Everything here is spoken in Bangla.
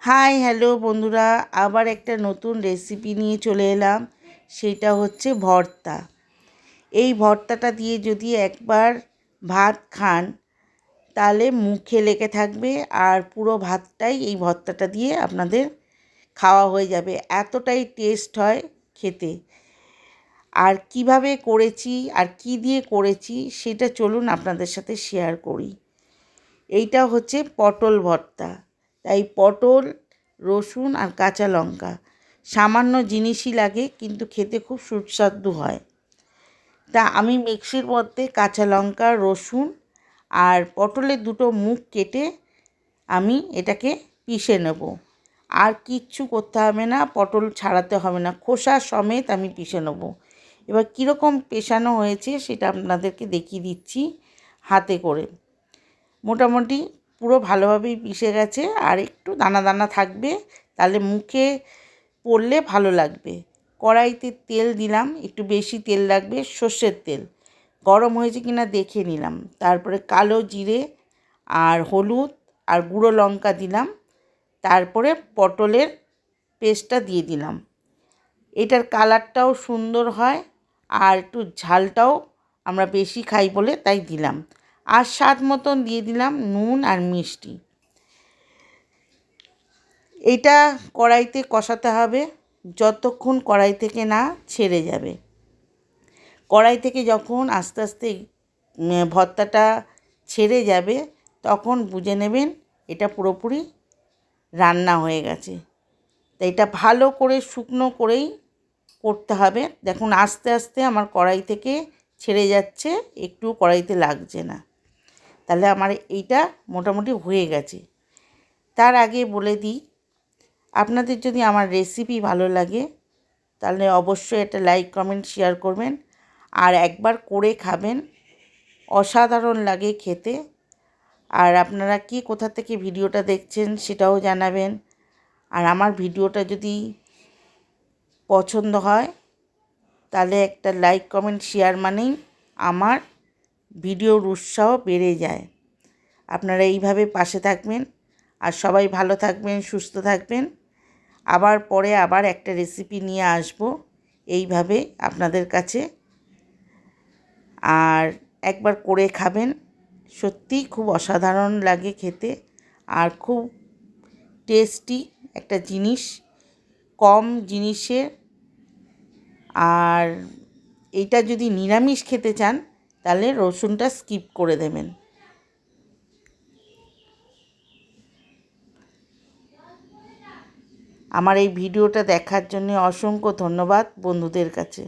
হাই হ্যালো বন্ধুরা, আবার একটা নতুন রেসিপি নিয়ে চলে এলাম। সেটা হচ্ছে ভর্তা। এই ভর্তাটা দিয়ে যদি একবার ভাত খান তাহলে মুখে লেগে থাকবে, আর পুরো ভাতটাই এই ভর্তাটা দিয়ে আপনাদের খাওয়া হয়ে যাবে। এতটাই টেস্ট হয় খেতে। আর কিভাবে করেছি আর কি দিয়ে করেছি সেটা চলুন আপনাদের সাথে শেয়ার করি। এইটা হচ্ছে পটল ভর্তা। তাই পটল, রসুন আর কাঁচা লঙ্কা সামান্য জিনিসই লাগে, কিন্তু খেতে খুব সুস্বাদু হয়। তা আমি মিক্সির মধ্যে কাঁচা লঙ্কা, রসুন আর পটলের দুটো মুখ কেটে আমি এটাকে পিষে নেব। আর কিচ্ছু করতে হবে না, পটল ছাড়াতে হবে না, খোসা সমেত আমি পিষে নেব। এবার কীরকম পেষানো হয়েছে সেটা আপনাদেরকে দেখিয়ে দিচ্ছি হাতে করে। মোটামুটি পুরো ভালোভাবেই পিষে গেছে, আর একটু দানা দানা থাকবে, তাহলে মুখে পড়লে ভালো লাগবে। কড়াইতে তেল দিলাম, একটু বেশি তেল লাগবে, সর্ষের তেল। গরম হয়েছে কিনা দেখে নিলাম। তারপরে কালো জিরে আর হলুদ আর গুঁড়ো লঙ্কা দিলাম। তারপরে পটলের পেস্টটা দিয়ে দিলাম। এটার কালারটাও সুন্দর হয়, আর একটু ঝালটাও আমরা বেশি খাই বলে তাই দিলাম। আর স্বাদ মতন দিয়ে দিলাম নুন আর মিষ্টি। এটা কড়াইতে কষাতে হবে যতক্ষণ কড়াই থেকে না ছেড়ে যাবে। কড়াই থেকে যখন আস্তে আস্তে ভর্তাটা ছেড়ে যাবে, তখন বুঝে নেবেন এটা পুরোপুরি রান্না হয়ে গেছে। তাই এটা ভালো করে শুকনো করেই করতে হবে। দেখুন আস্তে আস্তে আমার কড়াই থেকে ছেড়ে যাচ্ছে, একটু কড়াইতে লাগছে না। তাহলে আমার এইটা মোটামুটি হয়ে গেছে। তার আগে বলে দিই, আপনাদের যদি আমার রেসিপি ভালো লাগে তাহলে অবশ্যই একটা লাইক, কমেন্ট, শেয়ার করবেন। আর একবার করে খাবেন, অসাধারণ লাগে খেতে। আর আপনারা কি কোথা থেকে ভিডিওটা দেখছেন সেটাও জানাবেন। আর আমার ভিডিওটা যদি পছন্দ হয় তাহলে একটা লাইক, কমেন্ট, শেয়ার মানেই আমার ভিডিওর উৎসাহ বেড়ে যায়। আপনারা এইভাবে পাশে থাকবেন, আর সবাই ভালো থাকবেন, সুস্থ থাকবেন। আবার পরে একটা রেসিপি নিয়ে আসব এইভাবে আপনাদের কাছে। আর একবার করে খাবেন, সত্যিই খুব অসাধারণ লাগে খেতে, আর খুব টেস্টি একটা জিনিস, কম জিনিসে। আর এইটা যদি নিরামিষ খেতে চান তাহলে রসুনটা স্কিপ করে দেবেন। আমার এই ভিডিওটা দেখার জন্য অসংখ্য ধন্যবাদ বন্ধুদের কাছে।